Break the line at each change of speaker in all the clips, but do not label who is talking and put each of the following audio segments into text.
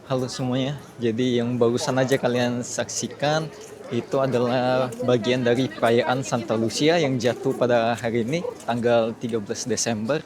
Halo semuanya, jadi yang barusan aja kalian saksikan itu adalah bagian dari perayaan Santa Lucia yang jatuh pada hari ini, tanggal 13 Desember.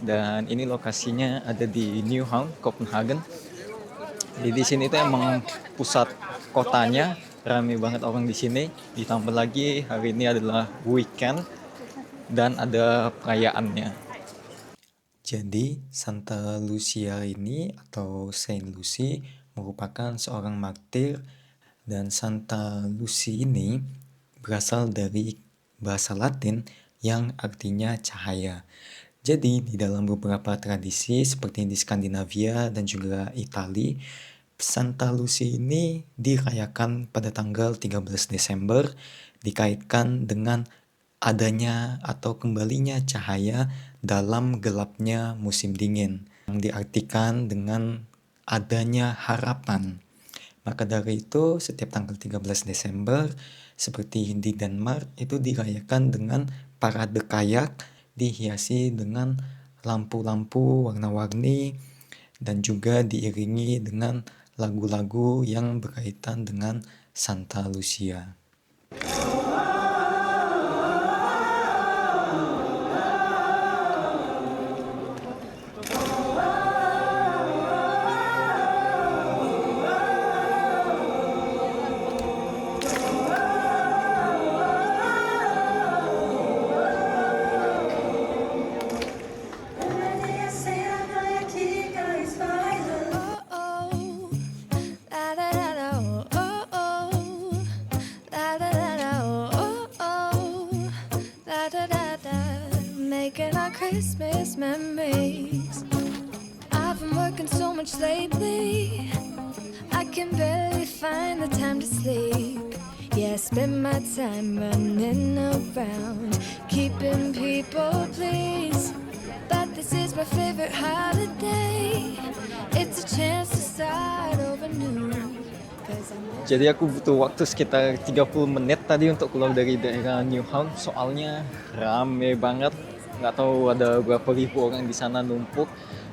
Dan ini lokasinya ada di Newhavn, Copenhagen. Jadi di sini tuh emang pusat kotanya, ramai banget orang di sini. Ditambah lagi hari ini adalah weekend dan ada perayaannya. Jadi, Santa Lucia ini atau Saint Lucy merupakan seorang martir, dan Santa Lucy ini berasal dari bahasa Latin yang artinya cahaya. Jadi, di dalam beberapa tradisi seperti di Skandinavia dan juga Italia, Santa Lucy ini dirayakan pada tanggal 13 Desember, dikaitkan dengan adanya atau kembalinya cahaya dalam gelapnya musim dingin, yang diartikan dengan adanya harapan. Maka dari itu, setiap tanggal 13 Desember, seperti di Denmark, itu dirayakan dengan parade kayak, dihiasi dengan lampu-lampu warna-warni, dan juga diiringi dengan lagu-lagu yang berkaitan dengan Santa Lucia.
Making our Christmas memories. I've been working so much lately, I can barely find the time to sleep. Yeah, I spend my time running around, keeping people pleased. But this is my favorite holiday. It's a chance to start over new.
Jadi aku butuh waktu sekitar 30 menit tadi untuk keluar dari daerah Newhavn, soalnya rame banget. Nggak tahu ada berapa ribu orang di sana numpuk.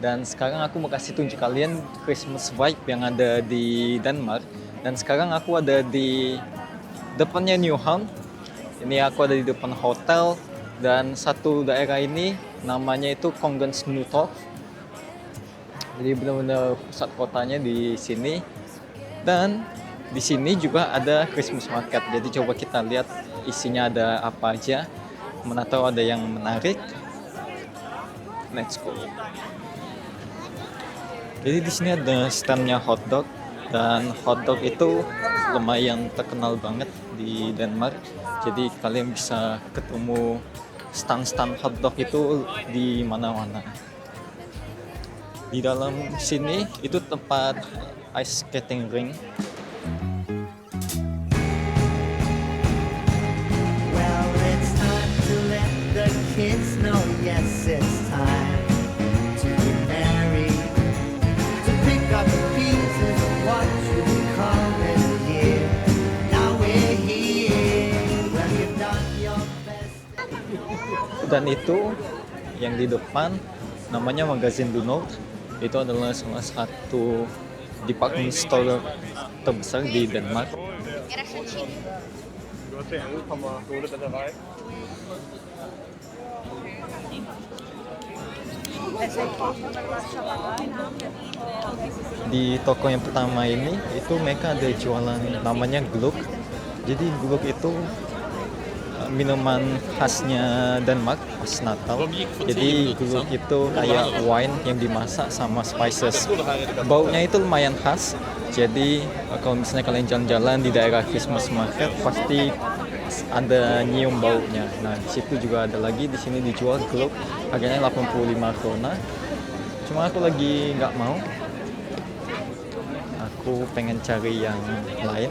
Dan sekarang aku mau kasih tunjuk kalian Christmas vibe yang ada di Denmark. Dan sekarang aku ada di depannya Newhavn. Ini aku ada di depan hotel, dan satu daerah ini namanya itu Kongens Nytorv. Jadi benar-benar pusat kotanya di sini. Dan di sini juga ada Christmas market. Jadi coba kita lihat isinya ada apa aja. Mana tahu ada yang menarik. Let's go. Jadi di sini ada standnya hotdog, dan hotdog itu lumayan terkenal banget di Denmark. Jadi kalian bisa ketemu stand-stand hotdog itu di mana-mana. Di dalam sini itu tempat ice skating ring.
Kids know, yes, it's time to be married, to pick up the pieces of what you become in a year. Now we're here, well, you've done your best.
Dan itu yang di depan namanya Magazine du Nord. Itu adalah salah satu department store terbesar di Denmark. Di toko yang pertama ini itu mereka ada jualan namanya gløgg. Jadi gløgg itu minuman khasnya Denmark pas Natal. Jadi gløgg itu kayak wine yang dimasak sama spices. Baunya itu lumayan khas. Jadi kalau misalnya kalian jalan-jalan di daerah Christmas market pasti ada nyium baunya. Nah, di situ juga ada lagi, di sini dijual gløgg, harganya 85 krona. Cuma aku lagi nggak mau. Aku pengen cari yang lain.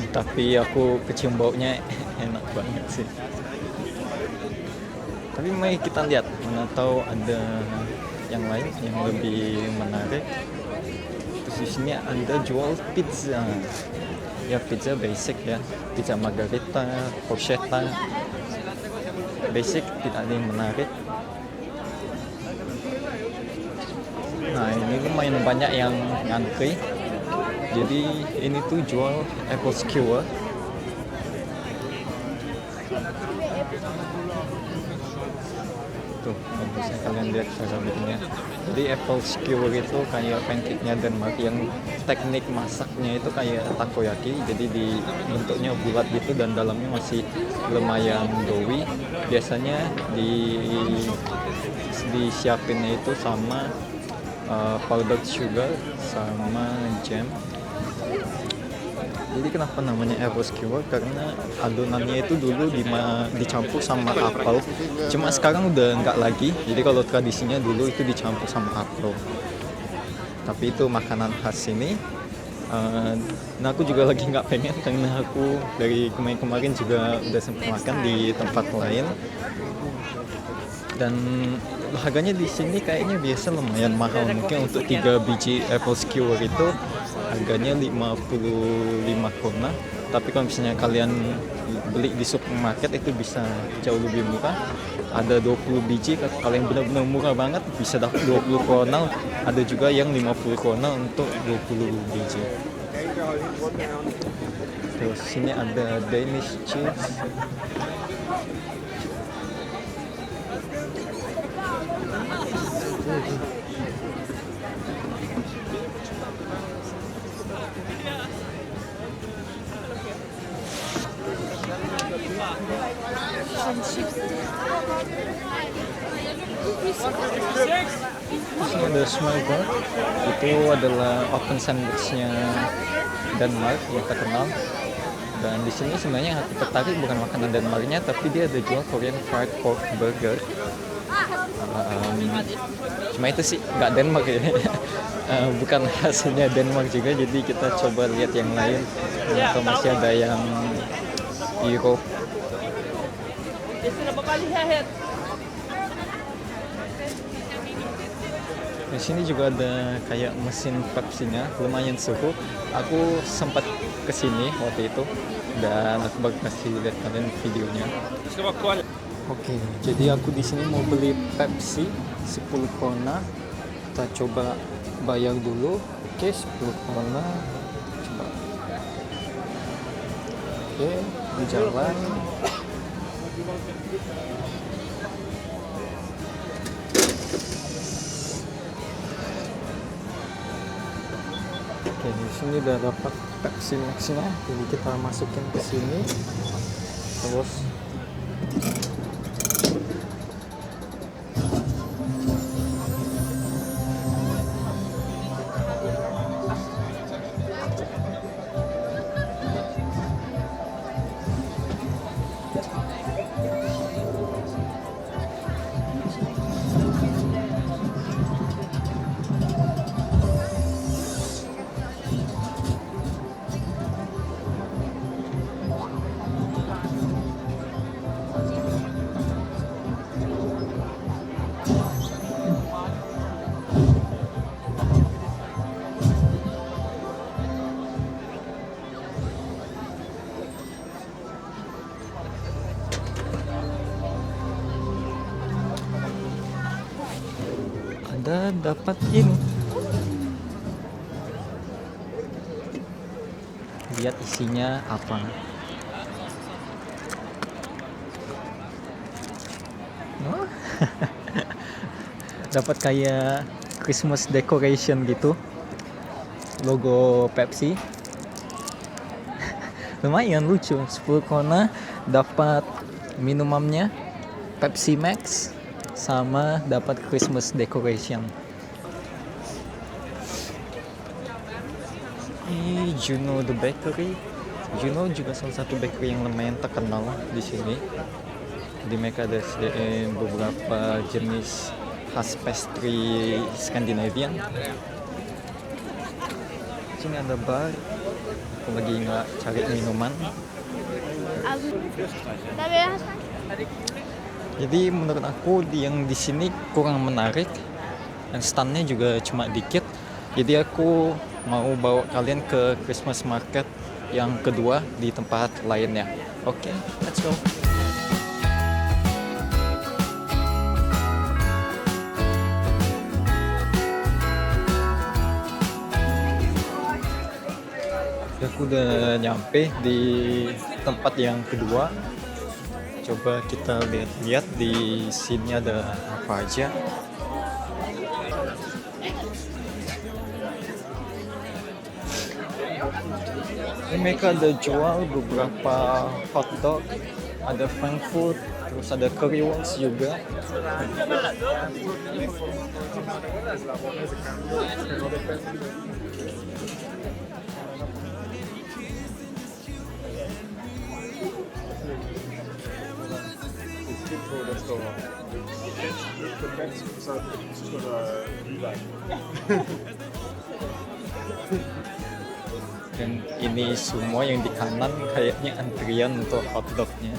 Tapi aku kecium baunya enak banget sih. Tapi mari kita lihat, mana tahu ada yang lain yang lebih menarik. Terus di sini ada jual pizza. Ya pizza basic ya, pizza margherita, porchetta. Basic, tidak ada yang menarik. Nah, ini lumayan banyak yang ngantri. Jadi ini tuh jual apple skewer. Tuh, kalau bisa kalian lihat cara bikinnya. Jadi apple skewer itu kayak pancake-nya Denmark yang teknik masaknya itu kayak takoyaki. Jadi di bentuknya bulat gitu dan dalamnya masih lumayan doughy. Biasanya disiapinnya itu sama powdered sugar sama jam. Jadi kenapa namanya apple skewer? Karena adonannya itu dulu dicampur sama apel. Cuma sekarang udah nggak lagi. Jadi kalau tradisinya dulu itu dicampur sama apel. Tapi itu makanan khas sini. Nah aku juga lagi nggak pengen karena aku dari kemarin juga udah sempat makan di tempat lain. Dan harganya di sini kayaknya biasa lumayan mahal. Mungkin untuk 3 biji apple skewer itu harganya 55 krona. Tapi kalau misalnya kalian beli di supermarket itu bisa jauh lebih murah. Ada 20 biji, kalau kalian benar-benar murah banget bisa dapat 20 krona. Ada juga yang 50 krona untuk 20 biji. Terus sini ada Danish cheese. Ini ada Smørrebrød. Itu adalah open sandwichnya Denmark yang terkenal. Dan di sini sebenarnya yang aku tertarik bukan makanan Denmarknya, tapi dia ada jual Korean fried pork burger. Cuma itu sih nggak Denmark ya. Bukan hasilnya Denmark juga, jadi kita coba lihat yang lain. Atau masih ada yang Europe. Di sini juga ada kayak mesin Pepsi-nya, lumayan seru. Aku sempat kesini waktu itu dan aku bakal kasih lihat kalian videonya. Oke, jadi aku di sini mau beli Pepsi 10 krona. Kita coba bayar dulu. Oke, 10 krona. Coba. Oke, di jalan. Oke, di sini udah dapat Pepsi Max-nya. Jadi kita masukin ke sini. Terus ada dapat ini. Lihat isinya apa. Oh. Dapat kayak Christmas decoration gitu. Logo Pepsi. Lumayan lucu. 10 krona dapat minumannya Pepsi Max sama dapat Christmas decoration. Ini Juno the Bakery. Juno juga salah satu bakery yang lumayan terkenal di sini. Di mereka ada beberapa jenis khas pastry Skandinavian. Sini ada bar. Aku lagi nggak cari minuman. Jadi menurut aku yang di sini kurang menarik dan standnya juga cuma dikit. Jadi aku mau bawa kalian ke Christmas market yang kedua di tempat lainnya. Oke, let's go. aku udah nyampe di tempat yang kedua. Coba kita lihat-lihat di sini ada apa aja. Ini mereka ada jual beberapa hotdog, ada frankfurt, terus ada currywurst juga. Dan ini semua yang di kanan kayaknya antrian untuk hotdognya.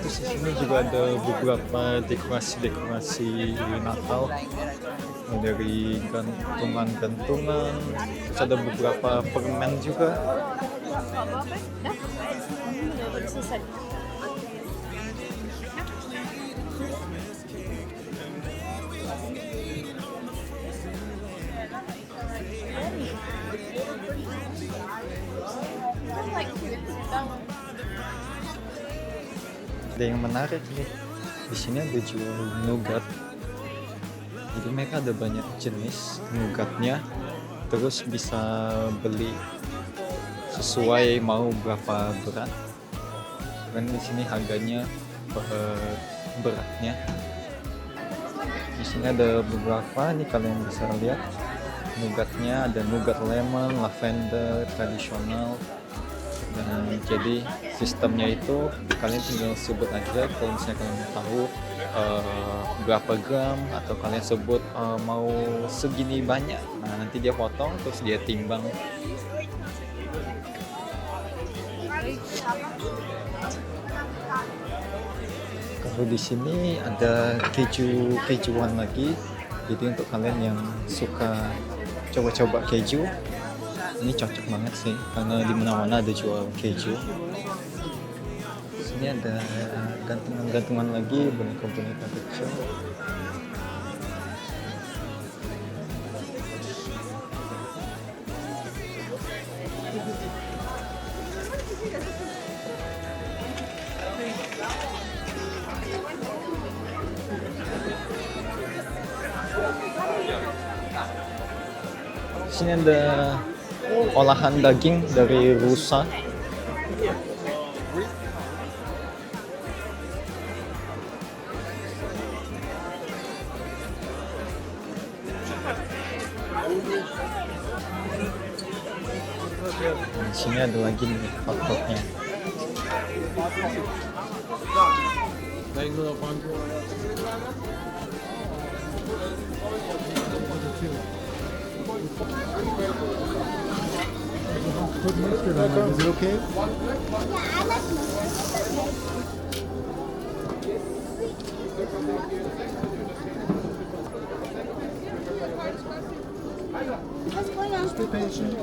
Terus di sini juga ada beberapa dekorasi-dekorasi Natal dari gantungan-gantungan. Terus ada beberapa permen juga. Ada yang menarik nih. Di sini ada jual nougat. Jadi mereka ada banyak jenis nougatnya. Terus bisa beli sesuai mau berapa berat. Dan di sini harganya per beratnya. Di sini ada beberapa nih kalian bisa lihat. Nougatnya ada nougat lemon, lavender, tradisional. Dan jadi sistemnya itu kalian tinggal sebut aja kalau misalnya kalian tahu berapa gram, atau kalian sebut mau segini banyak. Nah nanti dia potong terus dia timbang. Kalau di sini ada kejuan lagi. Jadi untuk kalian yang suka coba-coba keju, ini cocok banget sih karena di mana-mana ada jual keju. Sini ada gantungan-gantungan lagi, boneka-boneka kecil. Sini ada olahan daging dari rusa. Di sini ada lagi nih hotdognya.
Is it okay? Just be patient.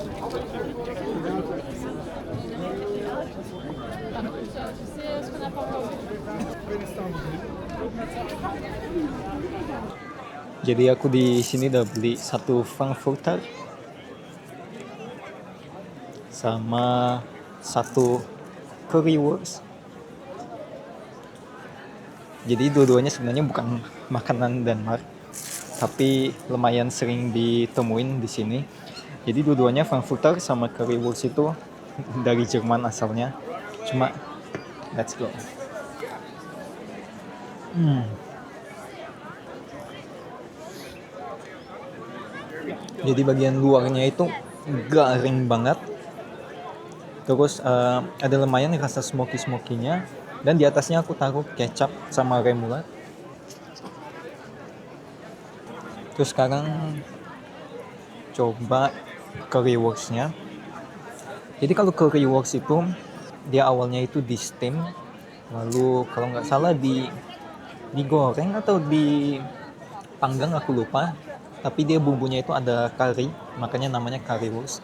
Jadi aku di sini udah beli satu frankfurter sama satu currywurst. Jadi dua-duanya sebenarnya bukan makanan Denmark, tapi lumayan sering ditemuin di sini. Jadi dua-duanya frankfurter sama currywurst itu dari Jerman asalnya. Cuma let's go. Jadi bagian luarnya itu garing banget. Terus ada lumayan rasa smoky-smokinya. Dan di atasnya aku taruh kecap sama remoulade. Terus sekarang coba currywurstnya. Jadi kalau currywurst itu dia awalnya itu di steam, lalu kalau nggak salah digoreng atau dipanggang, aku lupa. Tapi dia bumbunya itu ada kari, makanya namanya currywurst.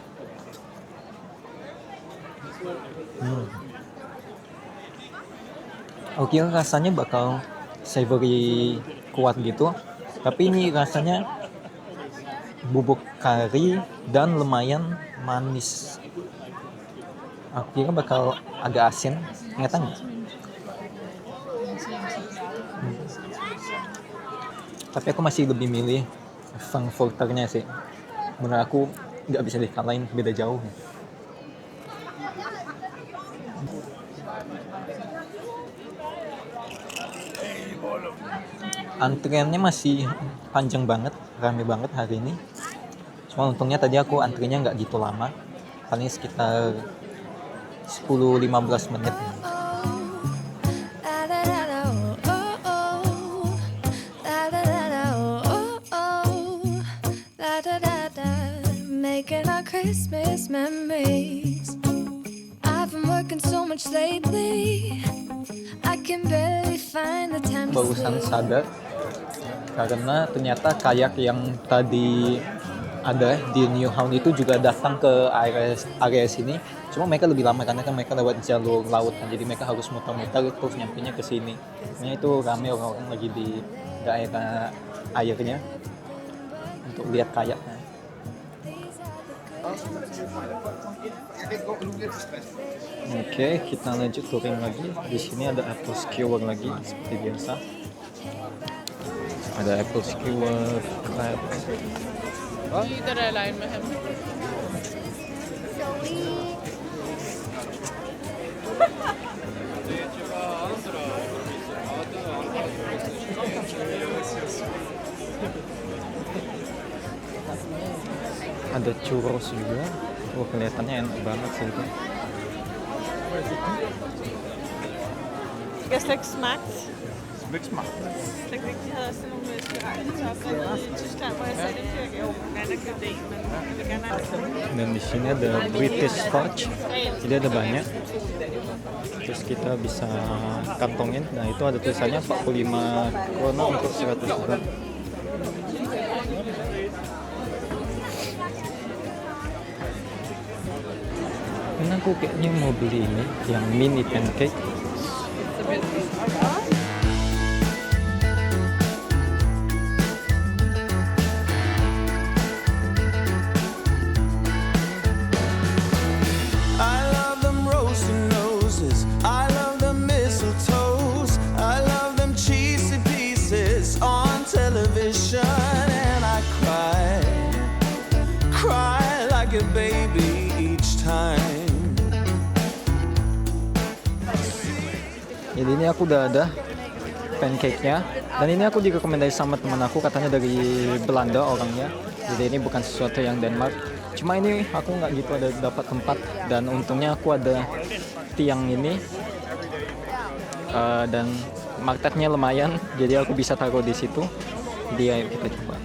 Aku kira rasanya bakal savory kuat gitu, tapi ini rasanya bubuk kari dan lumayan manis. Aku kira bakal agak asin, ternyata enggak. Tapi aku masih lebih milih frankfurternya sih. Menurut aku nggak bisa dikalahin, beda jauh. Antriannya masih panjang banget, rame banget hari ini. Cuma untungnya tadi aku antrinya nggak gitu lama, paling sekitar 10-15 menit.
La la la la, oh oh oh. La la la la, oh oh. La da da da, making our Christmas memories. I've been working so much lately, I can barely find the time to
Barusan
sleep.
sadar karena ternyata kayak yang tadi ada di Newhound itu juga datang ke area sini. Cuma mereka lebih lama karena kan mereka lewat jalur laut kan, jadi mereka harus muter-muter terus nyampenya ke sini. Ini itu rame orang-orang lagi di daerah airnya untuk lihat kayaknya. Oke, kita lanjut touring lagi. Di sini ada apple skewer lagi seperti biasa. Ada apple skewer, crab.
Ieder er lijn met hem.
Ada churros juga. Wah, kelihatannya enak banget sih itu.
Ik lekker smaakt.
Smaakt smaak.
Lekker ik had ze nog een beetje staan waar ze natuurlijk heel lekker ding.
Dan di sini ada British Scotch. Jadi ada banyak. Terus kita bisa kantongin. Nah, itu ada tulisannya 45 krona untuk 100 gram. Dan aku kayaknya mau beli ini yang mini pancake.
I love them roasted noses. I love the mistletoes. I love them cheesy pieces on television. And I cry like a baby each time.
Jadi ini aku udah ada pancake-nya. Dan ini aku direkomendasi sama teman aku, katanya dari Belanda orangnya. Jadi ini bukan sesuatu yang Denmark. Cuma ini aku nggak gitu ada dapat tempat, dan untungnya aku ada tiang ini. Dan marketnya lumayan, jadi aku bisa taruh di situ. Jadi ayo kita coba.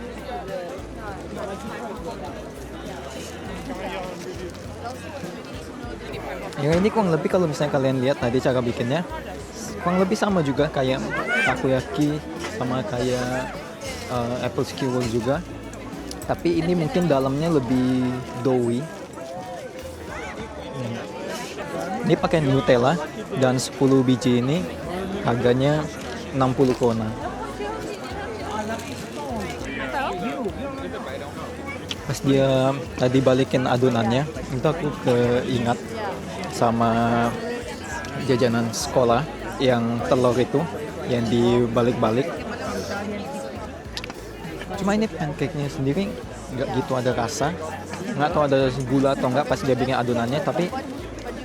Ya ini kurang lebih kalau misalnya kalian lihat tadi cara bikinnya, kurang lebih sama juga kayak takoyaki, sama kayak apple skewer juga. Tapi ini mungkin dalamnya lebih doughy. Ini pakai Nutella dan 10 biji ini harganya 60 krona. Pas dia tadi balikin adonannya, itu aku keingat sama jajanan sekolah yang telur itu yang dibalik-balik. Cuma ini pancake-nya sendiri nggak gitu ada rasa, nggak tahu ada gula atau nggak pas dia bikin adonannya, tapi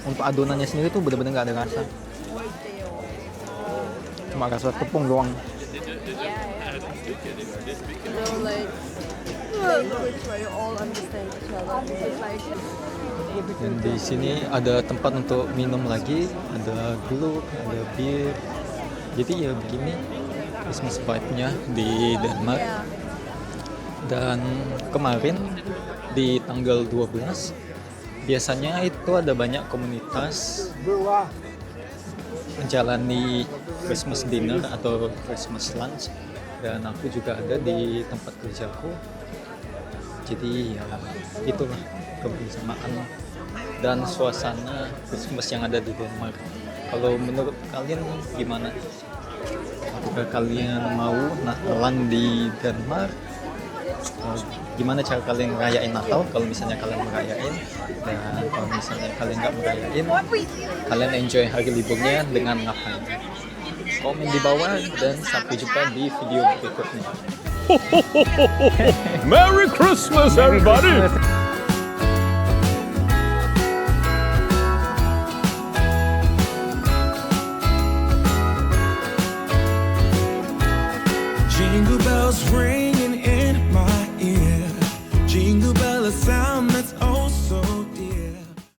untuk adonannya sendiri tuh bener-bener nggak ada rasa, cuma rasa tepung doang. Dan di sini ada tempat untuk minum lagi, ada gluk, ada bir. Jadi ya begini Christmas vibe-nya di Denmark. Dan kemarin di tanggal 12 biasanya itu ada banyak komunitas menjalani Christmas dinner atau Christmas lunch, dan aku juga ada di tempat kerjaku. Jadi ya itulah kebersamaan dan suasana Christmas yang ada di Denmark. Kalau menurut kalian gimana? Apakah kalian mau Natalan di Denmark? Gimana cara kalian ngerayain Natal kalau misalnya kalian merayain, dan kalau misalnya kalian nggak merayain, kalian enjoy hari liburnya dengan ngapain? Komen di bawah dan sampai jumpa di video berikutnya.
Merry Christmas, everybody!
Jingle bells ring.